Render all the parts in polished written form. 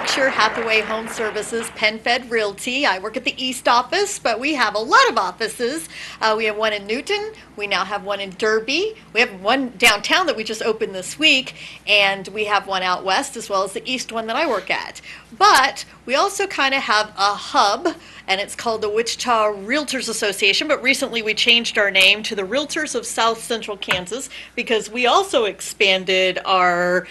Berkshire Hathaway Home Services, PenFed Realty. I work at the East office, but we have a lot of offices. We have one in Newton. We now have one in Derby. We have one downtown that we just opened this week, and we have one out west as well as the east one that I work at. But we also kind of have a hub, and it's called the Wichita Realtors Association, but recently we changed our name to the Realtors of South Central Kansas because we also expanded our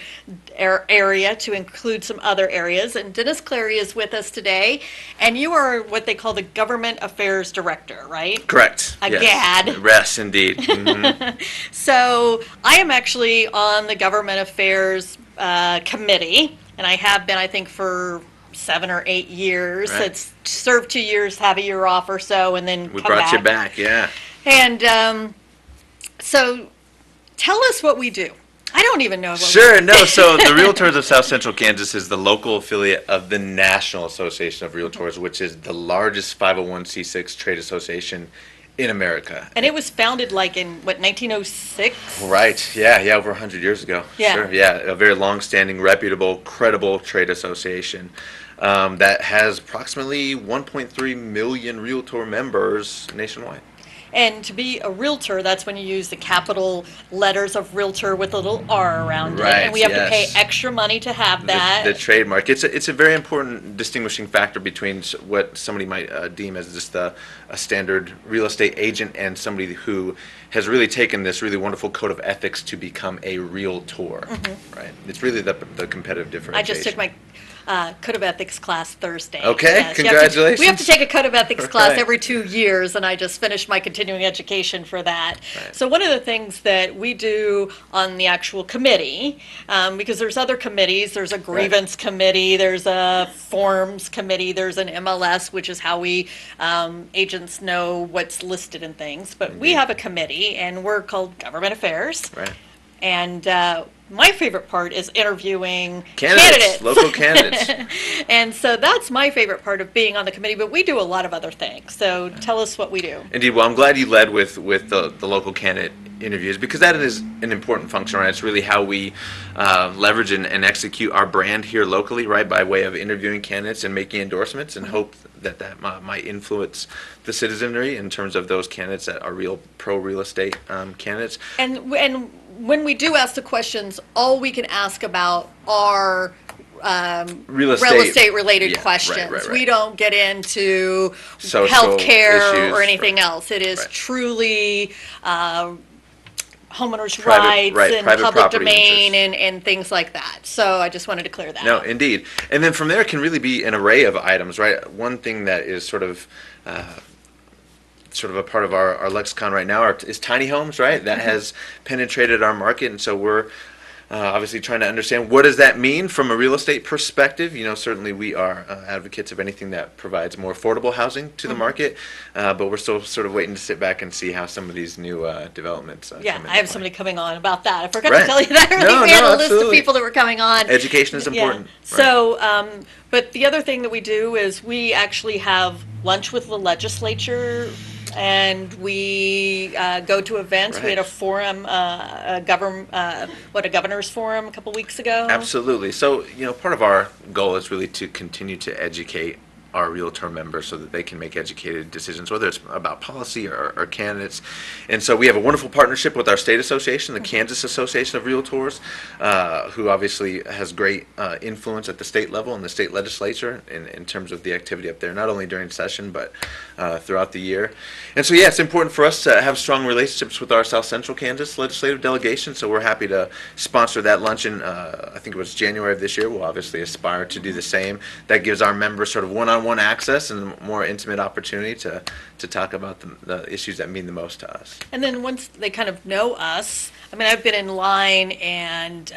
area to include some other areas. And Dennis Clary is with us today, and you are what they call the Government Affairs Director, right? Correct. A yes. GAD. Yes, indeed. Mm-hmm. So I am actually on the Government Affairs Committee, and I have been, I think, for 7 or 8 years. Right. It's served 2 years, have a year off or so, and then We come brought back. you back, yeah. And so tell us what we do. I don't even know what Sure, we do. no, so the Realtors of South Central Kansas is the local affiliate of the National Association of Realtors, which is the largest 501c6 trade association in America. And it was founded like in, what, 1906? Right, yeah, over 100 years ago. Yeah. Sure, yeah, a very long-standing, reputable, credible trade association that has approximately 1.3 million Realtor members nationwide. And to be a realtor, that's when you use the capital letters of realtor with a little R around it. Right, And we have to pay yes. extra money to have that. The trademark. It's a very important distinguishing factor between what somebody might deem as just a standard real estate agent and somebody who has really taken this really wonderful code of ethics to become a realtor. Mm-hmm. Right. It's really the competitive differentiation. I just took my Code of Ethics class Thursday. Okay, Yes, congratulations. we have to take a Code of Ethics class Right. every 2 years, and I just finished my continuing education for that. Right. So one of the things that we do on the actual committee, because there's other committees, there's a grievance committee, there's a forms committee, there's an MLS, which is how we agents know what's listed in things. But we have a committee, and we're called Government Affairs. Right. And my favorite part is interviewing Candidates, local candidates. And so that's my favorite part of being on the committee, but we do a lot of other things. So tell us what we do. Indeed. Well, I'm glad you led with the local candidate interviews because that is an important function, right? It's really how we leverage and execute our brand here locally, right, by way of interviewing candidates and making endorsements and hope that might influence the citizenry in terms of those candidates that are real pro-real estate candidates. And when we do ask the questions, all we can ask about are Real estate related yeah, questions. right. We don't get into Social healthcare issues, or anything right. else. It is Right. truly homeowners' Private- rights right, and private public property domain interests. and things like that. So I just wanted to clear that No, up. indeed. And then from there can really be an array of items, right? One thing that is sort of a part of our lexicon right now is tiny homes, right? That has penetrated our market, and so we're obviously trying to understand what does that mean from a real estate perspective. You know, certainly we are advocates of anything that provides more affordable housing to the market, but we're still sort of waiting to sit back and see how some of these new developments Yeah, come into I have play. somebody coming on about that. I forgot Right. to tell you that earlier. No, We had no, a list of absolutely. people that were coming on. Education is important. Yeah. So, but the other thing that we do is we actually have lunch with the legislature, and we go to events. We had a Right. forum, a governor's forum a couple weeks ago. Absolutely. So, you know, part of our goal is really to continue to educate our Realtor members so that they can make educated decisions, whether it's about policy or candidates. And so we have a wonderful partnership with our state association, the Kansas Association of Realtors, who obviously has great influence at the state level and the state legislature in terms of the activity up there, not only during session, but throughout the year. And so, yeah, it's important for us to have strong relationships with our South Central Kansas legislative delegation, so we're happy to sponsor that luncheon. I think it was January of this year. We'll obviously aspire to do the same. That gives our members sort of one-on-one access and more intimate opportunity to talk about the issues that mean the most to us. And then once they kind of know us, I mean, I've been in line and,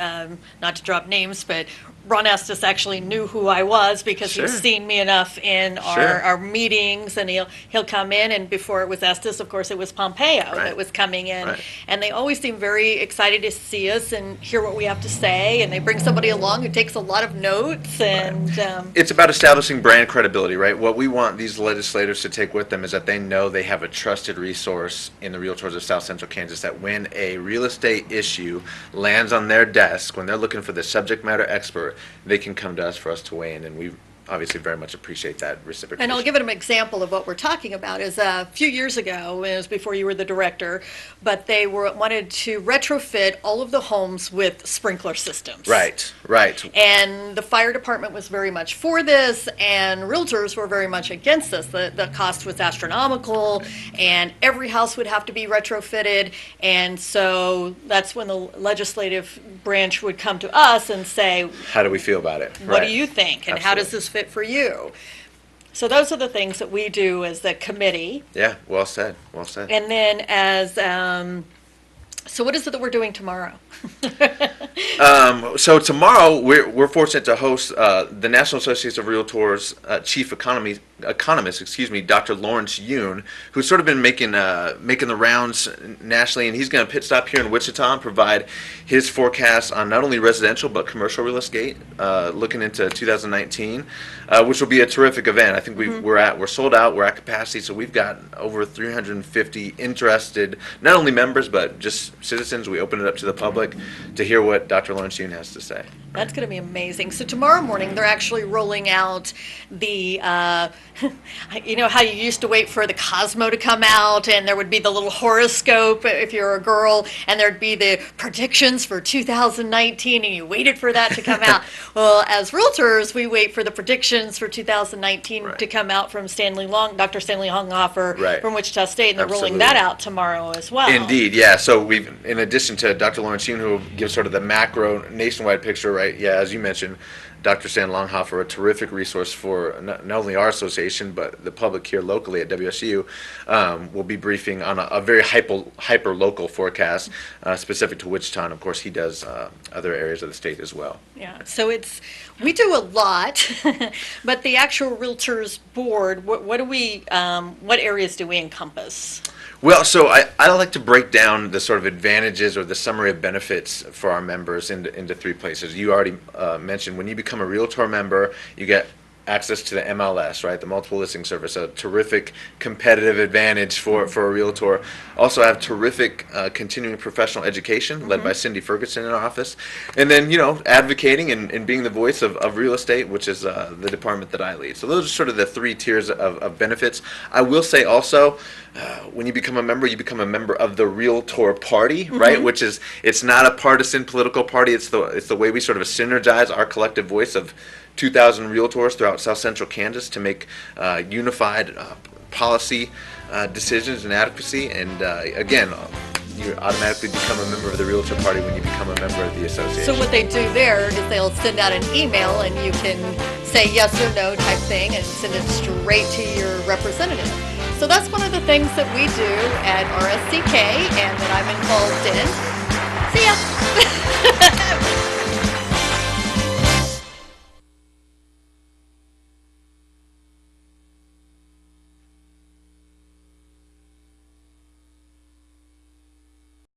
not to drop names, but Ron Estes actually knew who I was because Sure. he's seen me enough in Sure. our meetings, and he'll come in, and before it was Estes, of course, it was Pompeo Right. that was coming in. Right. And they always seem very excited to see us and hear what we have to say, and they bring somebody along who takes a lot of notes, and It's about establishing brand credibility, right? What we want these legislators to take with them is that they know they have a trusted resource in the Realtors of South Central Kansas, that when a real estate issue lands on their desk, when they're looking for the subject matter expert, member, they can come to us for us to weigh in, and we obviously very much appreciate that reciprocation. And I'll give it an example of what we're talking about. Is a few years ago, it was before you were the director, but they wanted to retrofit all of the homes with sprinkler systems. Right, right. And the fire department was very much for this, and realtors were very much against this. The cost was astronomical, and every house would have to be retrofitted. And so that's when the legislative branch would come to us and say, how do we feel about it? what Right. do you think? And Absolutely. how does this fit for you? So those are the things that we do as the committee. Yeah, well said, well said. And then as, so what is it that we're doing tomorrow? So tomorrow, we're fortunate to host the National Association of Realtors Chief Economist, Dr. Lawrence Yoon, who's sort of been making the rounds nationally, and he's going to pit stop here in Wichita and provide his forecast on not only residential but commercial real estate, looking into 2019, which will be a terrific event. I think we're sold out, we're at capacity, so we've got over 350 interested, not only members but just citizens. We open it up to the public to hear what Dr. Lawrence Yoon has to say. That's going to be amazing. So tomorrow morning, they're actually rolling out the, you know how you used to wait for the Cosmo to come out, and there would be the little horoscope if you're a girl, and there'd be the predictions for 2019, and you waited for that to come out. Well, as realtors, we wait for the predictions for 2019 Right. to come out from Dr. Stanley Honghofer Right. from Wichita State, and they're rolling Absolutely. that out tomorrow as well. Indeed, yeah. So we've, in addition to Dr. Lawrence Yoon, who will give sort of the macro nationwide picture, right? Yeah, as you mentioned, Dr. Stan Longhofer, a terrific resource for not only our association but the public here locally at WSU, will be briefing on a very hyper local forecast specific to Wichita. And of course, he does other areas of the state as well. Yeah, so we do a lot, but the actual Realtors Board, what areas do we encompass? Well, so I like to break down the sort of advantages or the summary of benefits for our members into three places. You already mentioned when you become a Realtor member, you get access to the MLS, right, the multiple listing service, a terrific competitive advantage for a Realtor. Also have terrific continuing professional education led by Cindy Ferguson in our office. And then, advocating and being the voice of real estate, which is the department that I lead. So those are sort of the three tiers of benefits. I will say also, when you become a member of the Realtor Party, right? Which is, it's not a partisan political party. It's the way we sort of synergize our collective voice of 2,000 Realtors throughout South Central Kansas to make unified policy decisions and advocacy. And again, you automatically become a member of the Realtor Party when you become a member of the association. So what they do there is they'll send out an email, and you can say yes or no type thing and send it straight to your representative. So that's one of the things that we do at RSCK and that I'm involved in. See ya!